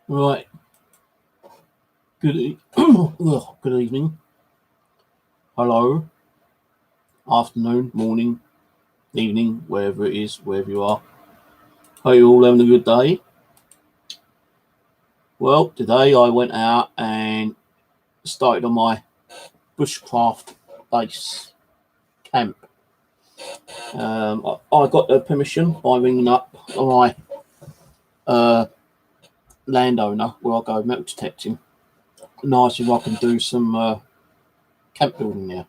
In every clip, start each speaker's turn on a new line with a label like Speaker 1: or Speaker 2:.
Speaker 1: Right. Good evening. Hello. Afternoon, morning, evening, wherever it is, wherever you are. Are you all having a good day? Well, today I went out and started on my bushcraft base camp. I got the permission by ringing up my landowner where I go metal detecting. And asked if I can do some camp building there.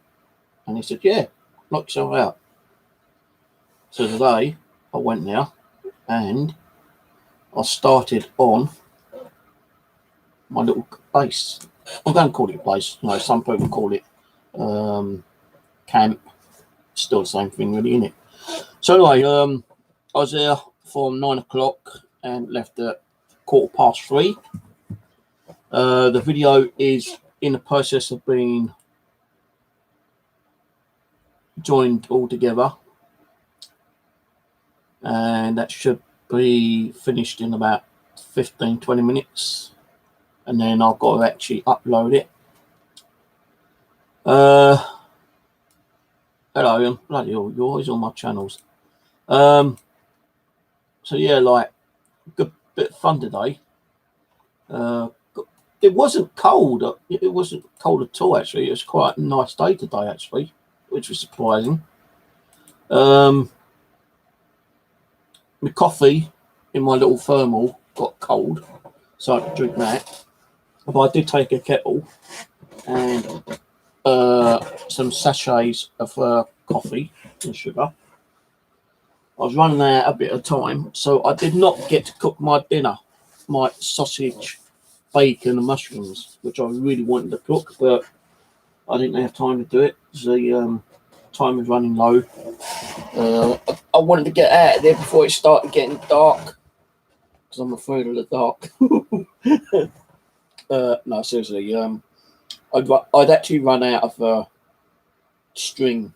Speaker 1: And he said, yeah, knock yourself out. So today I went there and I started on my little base. I'm going to call it a base. You know, some people call it camp. Still the same thing, really, isn't it? So anyway, I was there from 9 o'clock and left at 3:15. The video is in the process of being joined all together, and that should be finished in about 15-20 minutes, and then I've got to actually upload it. Hello, bloody hell, you're always on my channels. So yeah, like, good bit of fun today. It wasn't cold. It wasn't cold at all, actually. It was quite a nice day today, actually, which was surprising. My coffee in my little thermal got cold, so I could drink that. But I did take a kettle and some sachets of coffee and sugar. I was running out a bit of time, so I did not get to cook my dinner, my sausage, bacon and mushrooms, which I really wanted to cook, but I didn't have time to do it. The time was running low. I wanted to get out of there before it started getting dark, because I'm afraid of the dark. No, seriously. I'd actually run out of string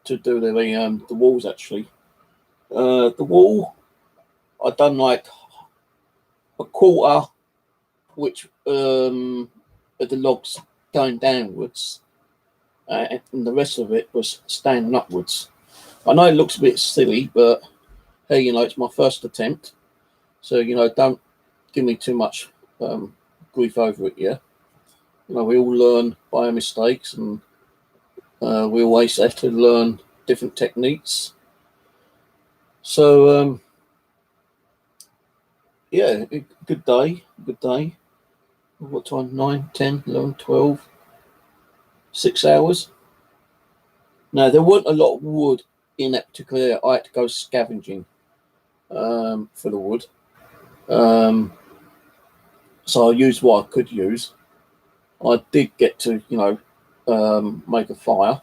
Speaker 1: to do the walls. Actually, the wall I'd done like a quarter, which of the logs going downwards, and the rest of it was standing upwards. I know it looks a bit silly, but hey, you know, it's my first attempt, so you know, don't give me too much grief over it. Yeah, you know, we all learn by our mistakes, and we always have to learn different techniques. So yeah, good day. What time? 9, 10, 11, 12, 6 hours. Now, there weren't a lot of wood in that particular area. I had to go scavenging for the wood. So I used what I could use. I did get to, you know, make a fire.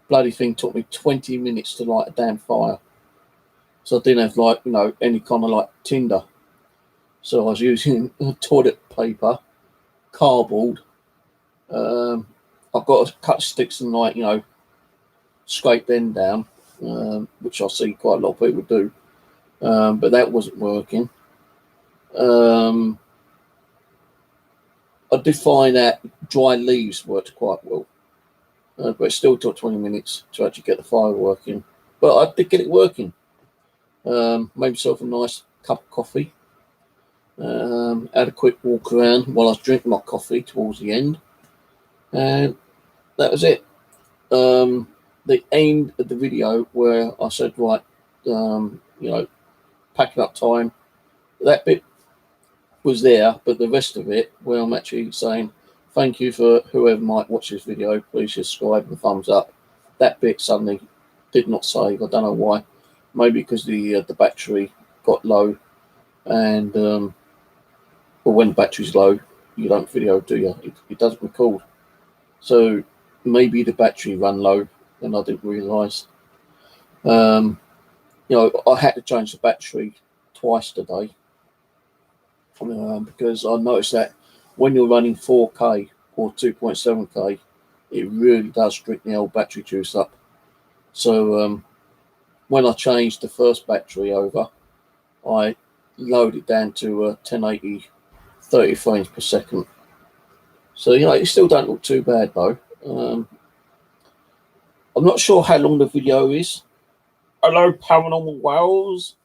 Speaker 1: Bloody thing took me 20 minutes to light a damn fire. So I didn't have, like, you know, any kind of like tinder. So I was using toilet paper, cardboard. I've got to cut sticks and, like, you know, scrape them down, which I see quite a lot of people do. But that wasn't working. I did find that dry leaves worked quite well, but it still took 20 minutes to actually get the fire working. But I did get it working. Made myself a nice cup of coffee. Had a quick walk around while I was drinking my coffee towards the end, and that was it. The end of the video where I said, right, you know, packing up time, that bit was there, but the rest of it, where I'm actually saying thank you for whoever might watch this video, please subscribe and thumbs up, that bit suddenly did not save. I don't know why. Maybe because the battery got low, and well, when the battery's low, you don't video, do you? It doesn't record. So maybe the battery ran low and I didn't realise. You know, I had to change the battery twice today, because I noticed that when you're running 4K or 2.7K, it really does drink the old battery juice up. So when I changed the first battery over, I load it down to 1080 30 frames per second. So it still don't look too bad though. I'm not sure how long the video is. Hello, Paranormal Wales.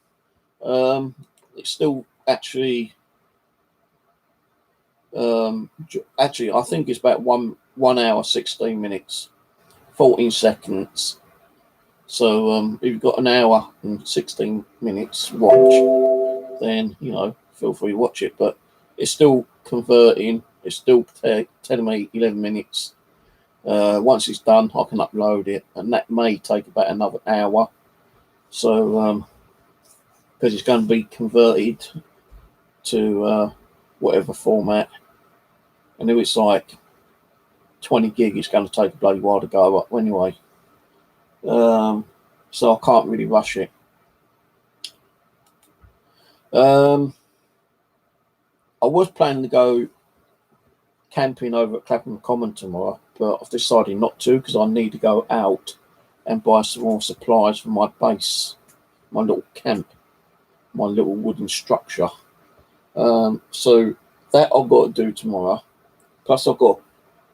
Speaker 1: It's still actually I think it's about 1 hour 16 minutes 14 seconds. So if you've got an hour and 16 minutes watch, then feel free to watch it. But it's still converting. It's still telling me 11 minutes. Once it's done, I can upload it, and that may take about another hour. So because it's going to be converted to whatever format, and if it's like 20 gig, it's going to take a bloody while to go up anyway. So I can't really rush it. I was planning to go camping over at Clapham Common tomorrow, but I've decided not to because I need to go out and buy some more supplies for my base, my little camp, my little wooden structure. So that I've got to do tomorrow. Plus I've got to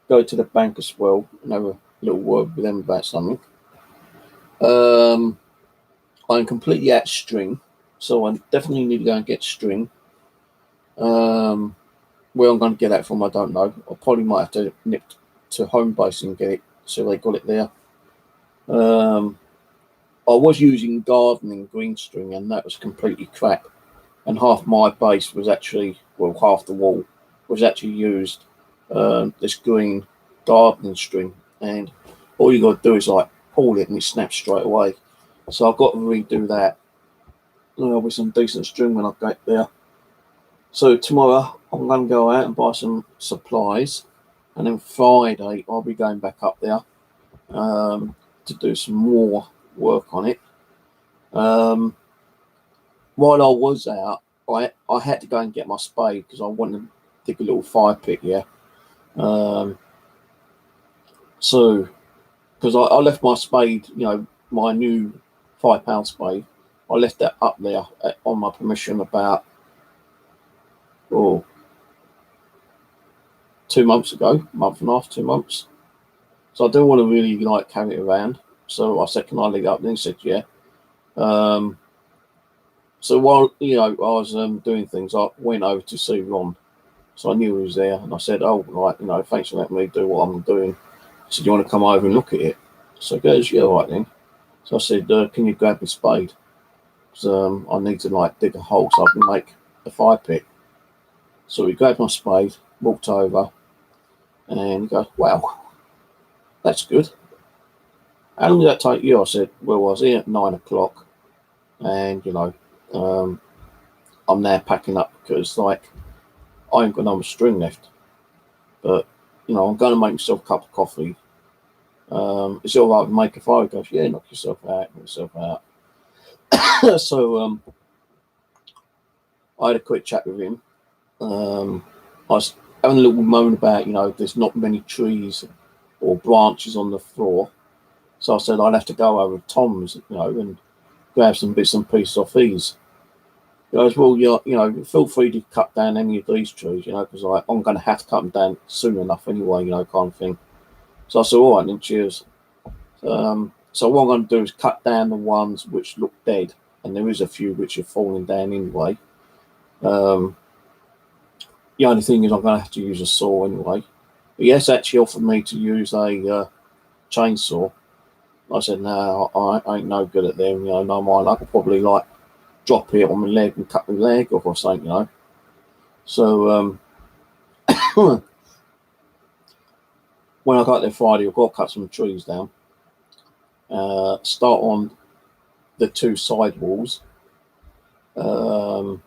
Speaker 1: go to the bank as well and have a little word with them about something. I'm completely out of string, so I definitely need to go and get string. Where I'm going to get that from, I don't know. I probably might have to nip to home base and get it, so they got it there. I was using gardening green string, and that was completely crap. And half my base was actually, well, half the wall was actually used this green gardening string, and all you got to do is like pull it and it snaps straight away. So I've got to redo that with some decent string when I get there. So tomorrow I'm going to go out and buy some supplies, and then Friday I'll be going back up there to do some more work on it. While I was out, I had to go and get my spade because I wanted to dig a little fire pit. So because I left my spade, my new £5 spade, I left that up there on my permission about 2 months ago, month and a half, 2 months. So I don't want to really carry it around. So I said, can I leave it up? And he said, yeah. So while I was doing things, I went over to see Ron. So I knew he was there, and I said, oh, right, thanks for letting me do what I'm doing. I said, do you want to come over and look at it? So he goes, yeah, right then. So I said, can you grab my spade? Because I need to dig a hole so I can make a fire pit. So he grabbed my spade, walked over, and he goes, wow, that's good. How long did that take you? I said, well, I was here at 9 o'clock, and I'm now packing up because I ain't got no string left. But I'm going to make myself a cup of coffee. It's all right to make a fire. He goes, yeah, knock yourself out. So I had a quick chat with him. I was having a little moan about there's not many trees or branches on the floor. So I said I'd have to go over to Tom's, and grab some bits and pieces off these. He goes, well, feel free to cut down any of these trees, because I'm going to have to cut them down soon enough anyway, kind of thing. So I said, all right, then, cheers. So what I'm going to do is cut down the ones which look dead, and there is a few which are falling down anyway. The only thing is I'm going to have to use a saw anyway. But yes, actually offered me to use a chainsaw. I said, no, I ain't no good at them, no mind. I could probably drop it on my leg and cut my leg off or something, So when I got there Friday, I've got to cut some trees down. Start on the two side walls. Because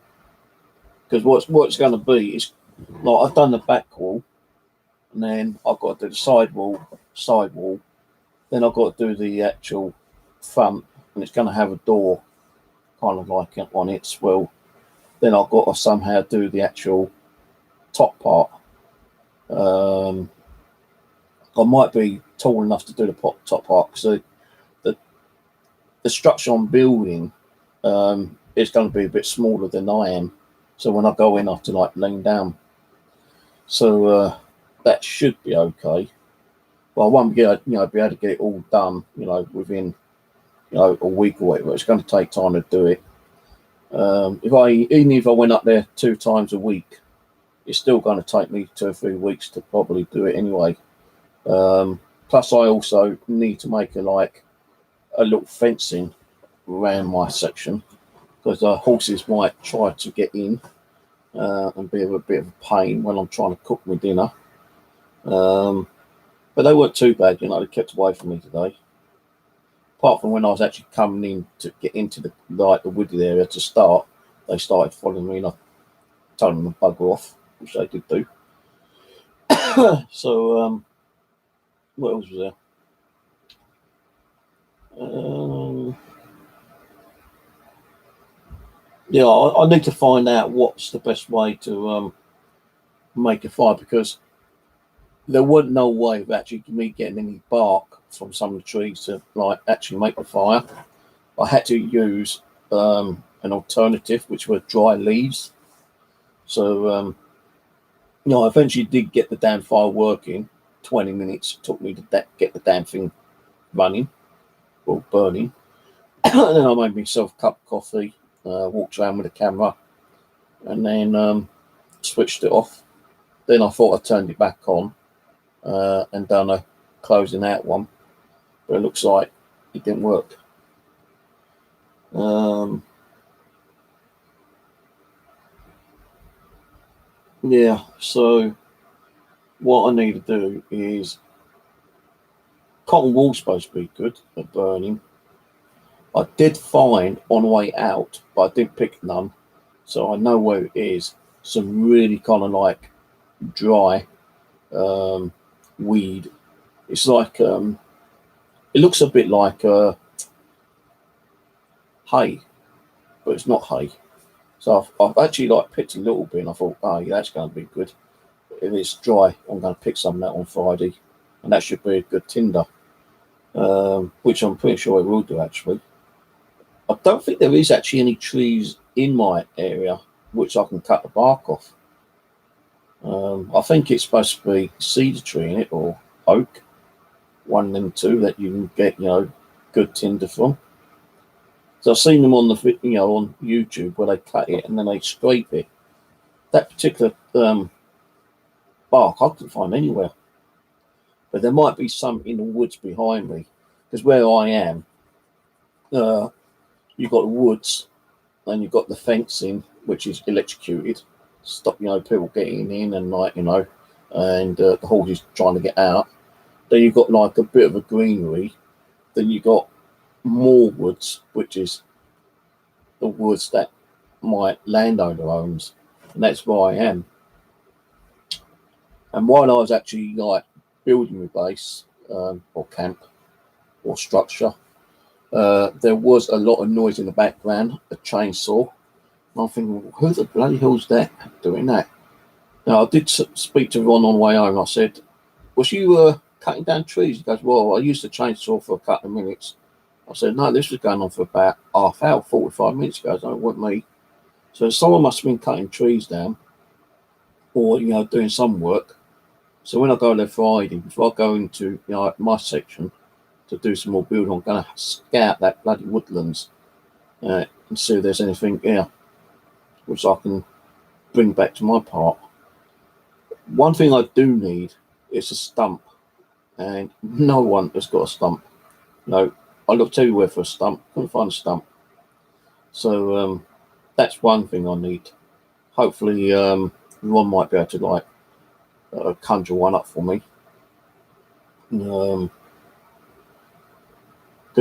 Speaker 1: what's going to be is I've done the back wall, and then I've got to do the side wall, then I've got to do the actual front, and it's going to have a door kind of on it. Well, then I've got to somehow do the actual top part. I might be tall enough to do the top part because the structure I'm building it's going to be a bit smaller than I am. So when I go in, I have to like lean down. So that should be okay. Well, I won't be able to get it all done, within a week or whatever. It's going to take time to do it. Even if I went up there 2 times a week, it's still going to take me 2 or 3 weeks to probably do it anyway. Plus, I also need to make a little fencing around my section because horses might try to get in and be a bit of a pain when I'm trying to cook my dinner. But they weren't too bad, they kept away from me today. Apart from when I was actually coming in to get into the wooded area to start, they started following me and I told them to bugger off, which they did do. So, what else was there? Yeah, I need to find out what's the best way to make a fire, because there wasn't no way of actually me getting any bark from some of the trees to actually make the fire. I had to use an alternative, which were dry leaves. So I eventually did get the damn fire working. 20 minutes took me to get the damn thing running or burning. And then I made myself a cup of coffee, walked around with the camera, and then switched it off. Then I thought I turned it back on and done a closing out one, but it looks like it didn't work. Yeah, so what I need to do is cotton wool's supposed to be good at burning. I did find on the way out, but I didn't pick none, so I know where it is. Some really kind of dry weed. It's it looks a bit like hay, but it's not hay. So I've actually picked a little bit and I thought, oh yeah, that's going to be good. If it's dry, I'm going to pick some of that on Friday, and that should be a good tinder, which I'm pretty sure it will do actually. I don't think there is actually any trees in my area which I can cut the bark off. I think it's supposed to be cedar tree in it or oak, one of them two that you can get good tinder from. So I've seen them on the on YouTube where they cut it and then they scrape it. That particular bark I couldn't find anywhere, but there might be some in the woods behind me, because where I am, you've got the woods and you've got the fencing which is electrocuted, stop people getting in and and the horses trying to get out. Then you've got a bit of a greenery. Then you've got more woods, which is the woods that my landowner owns, and that's where I am. And while I was actually building my base or camp or structure, there was a lot of noise in the background, a chainsaw. And I'm thinking, who the bloody hell's that doing that? Now, I did speak to Ron on the way home. I said, was you cutting down trees? He goes, well, I used the chainsaw for a couple of minutes. I said, no, this was going on for about half hour, 45 minutes ago. So it wasn't me. So someone must have been cutting trees down or, doing some work. So when I go there Friday, before I go into my section to do some more building, I'm going to scout that bloody woodlands and see if there's anything there which I can bring back to my part. One thing I do need is a stump, and no one has got a stump. No, I looked everywhere for a stump, couldn't find a stump. So that's one thing I need. Hopefully Ron might be able to conjure one up for me. Because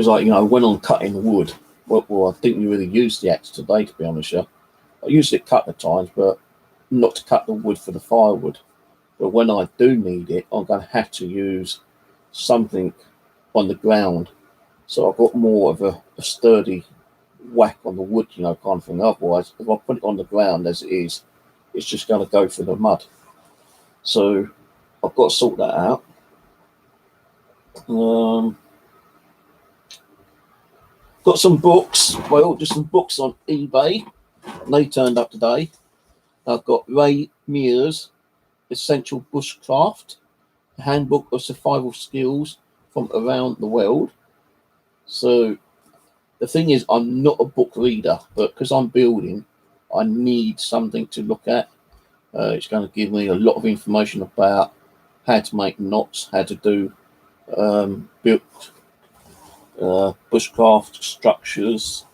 Speaker 1: when I'm cutting wood, well, I didn't really use the axe today, to be honest. I used it a couple of times, but not to cut the wood for the firewood. But when I do need it, I'm going to have to use something on the ground. So I've got more of a sturdy whack on the wood, kind of thing. Otherwise, if I put it on the ground as it is, it's just going to go through the mud. So I've got to sort that out. Got some books. Well, just some books on eBay. They turned up today. I've got Ray Mears' Essential Bushcraft, a handbook of survival skills from around the world. So the thing is, I'm not a book reader, but because I'm building, I need something to look at. It's going to give me a lot of information about how to make knots, how to do build bushcraft structures.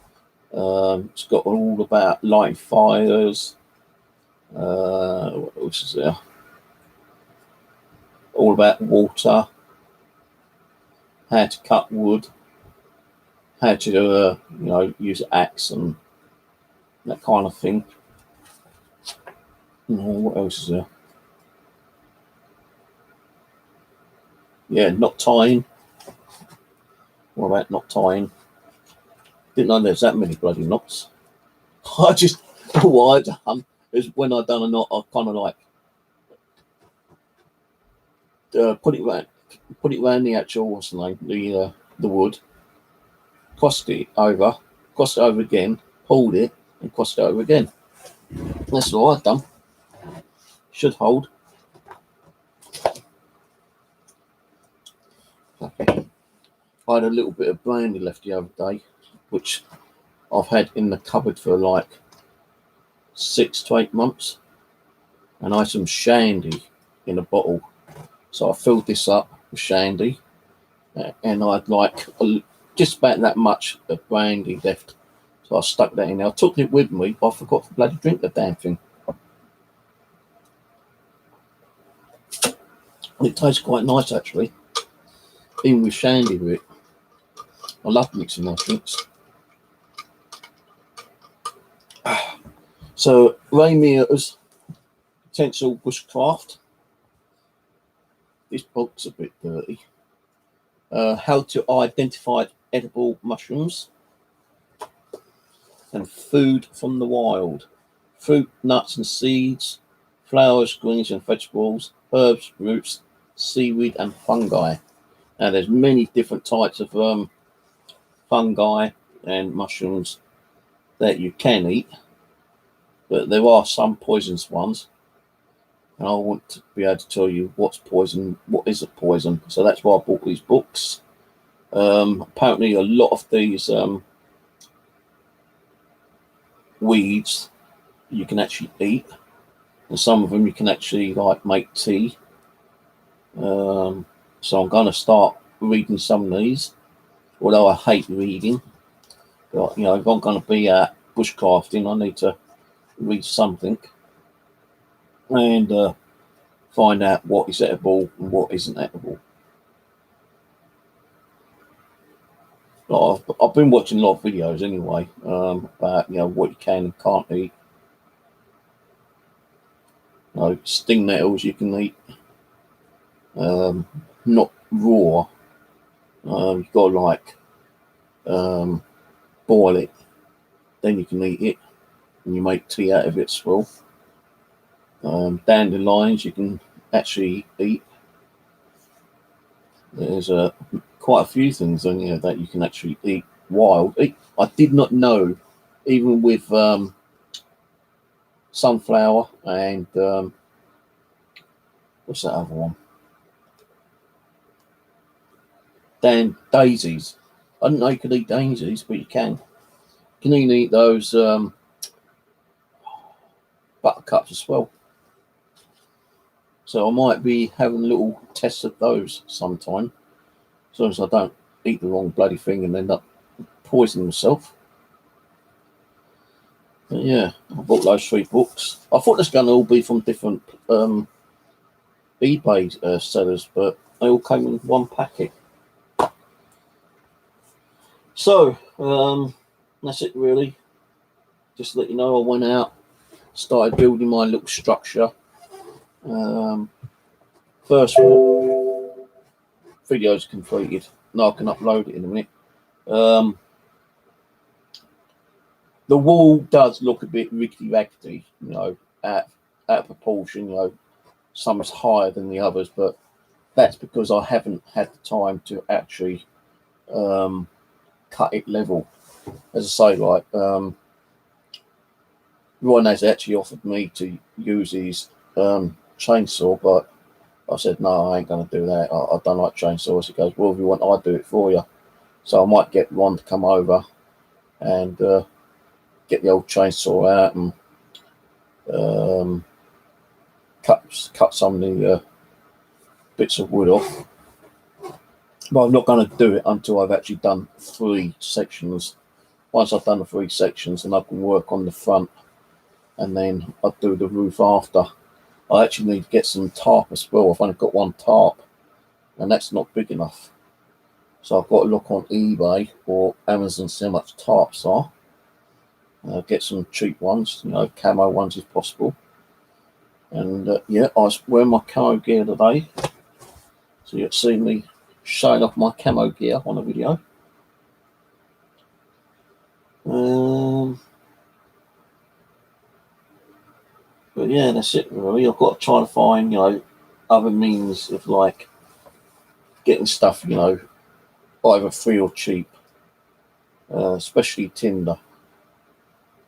Speaker 1: It's got all about lighting fires. What else is there? All about water, how to cut wood, how to use an axe and that kind of thing. What else is there? Yeah, knot tying. What about knot tying? Didn't know there's that many bloody knots. I just, what I done is when I done a knot, I kind of like put it around the actual, what's the name, the wood, crossed it over again, pulled it, and crossed it over again. That's all I've done. Should hold. Okay. I had a little bit of brandy left the other day, which I've had in the cupboard for like 6 to 8 months, and I had some shandy in a bottle, so I filled this up with shandy, and I'd like just about that much of brandy left, so I stuck that in there. I took it with me, but I forgot to bloody drink the damn thing. It tastes quite nice actually, even with shandy with it. I love mixing my drinks. So Ray Mears' Essential Bushcraft. This book's a bit dirty. How to identify edible mushrooms and food from the wild. Fruit, nuts and seeds, flowers, greens and vegetables, herbs, roots, seaweed and fungi. Now there's many different types of fungi and mushrooms that you can eat, but there are some poisonous ones, and I want to be able to tell you what's poison, what isn't poison. So that's why I bought these books. Apparently a lot of these weeds you can actually eat, and some of them you can actually like make tea. So I'm going to start reading some of these, although I hate reading. But if I'm going to be bushcrafting, I need to read something and find out what is edible and what isn't edible. I've been watching a lot of videos anyway about what you can and can't eat. Sting nettles you can eat, not raw. You've got to like boil it, then you can eat it, and you make tea out of it as well. Dandelions you can actually eat. There's quite a few things on here that you can actually eat wild. I did not know, even with sunflower and what's that other one? Daisies. I didn't know you could eat daisies, but you can. You can even eat those buttercups as well. So I might be having a little test of those sometime, as long as I don't eat the wrong bloody thing and end up poisoning myself. But yeah, I bought those 3 books. I thought this was going to all be from different eBay sellers, but they all came in one packet. So that's it really. Just to let you know, I went out, started building my little structure. First video's completed. Now I can upload it in a minute. The wall does look a bit rickety-rackety, out of proportion. Some is higher than the others, but that's because I haven't had the time to actually cut it level. as I say, like Ryan has actually offered me to use his chainsaw, but I said no, I ain't gonna do that. I don't like chainsaws. He goes, well, if you want, I'll do it for you. So I might get Ron to come over and get the old chainsaw out and cut some of the bits of wood off. But I'm not going to do it until I've actually done 3 sections. Once I've done the 3 sections, then I can work on the front, and then I'll do the roof after. I actually need to get some tarp as well. I've only got 1 tarp, and that's not big enough. So I've got to look on eBay or Amazon, see how much tarps are. Get some cheap ones, camo ones if possible. And yeah, I was wearing my camo gear today, so you'll see me showing off my camo gear on a video. But yeah, that's it really. I've got to try to find, other means of like getting stuff, either free or cheap, especially tinder,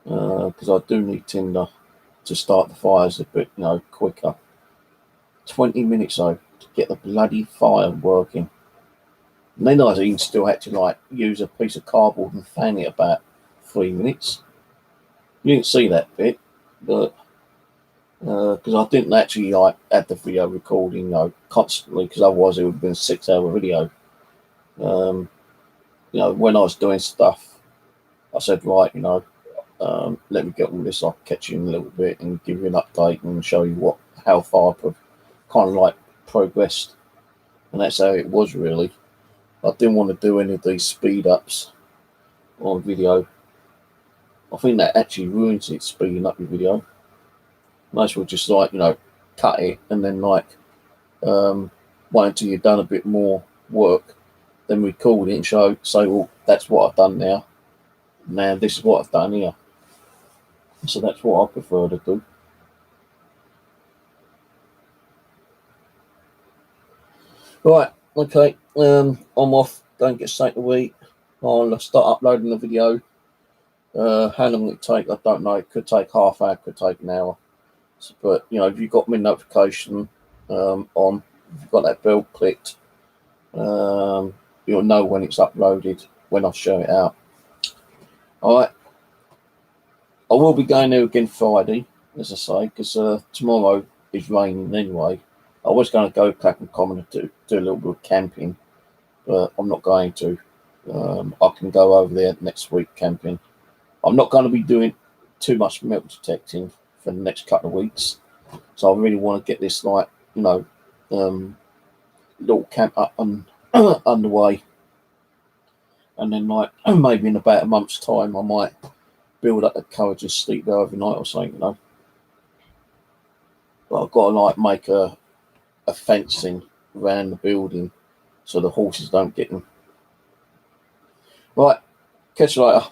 Speaker 1: because I do need tinder to start the fires a bit, quicker. 20 minutes though to get the bloody fire working. And then I still had to like use a piece of cardboard and fan it about 3 minutes. You didn't see that bit, but because I didn't actually like add the video recording constantly, because otherwise it would have been a 6-hour video. When I was doing stuff, I said, right, let me get all this. I'll catch you in a little bit and give you an update and show you how far I've kind of like progressed. And that's how it was really. I didn't want to do any of these speed ups on video. I think that actually ruins it, speeding up your video. Might as well just like, cut it and then like wait until you've done a bit more work, then record it and say, well, that's what I've done now. Now this is what I've done here. So that's what I prefer to do. Right, okay, I'm off. Don't get straight to eat. I'll start uploading the video. How long it take, I don't know. It could take half hour, it could take an hour. But if you've got my notification on, if you've got that bell clicked, you'll know when it's uploaded, when I show it out. Alright, I will be going there again Friday, as I say, because tomorrow is raining anyway. I was going to go to Clapham Common to do a little bit of camping, but I'm not going to. I can go over there next week camping. I'm not going to be doing too much metal detecting for the next couple of weeks, so I really want to get this like little camp up and underway, and then like maybe in about a month's time I might build up the courage to sleep there overnight or something, but I've got to like make a fencing around the building so the horses don't get them. Right, catch you later.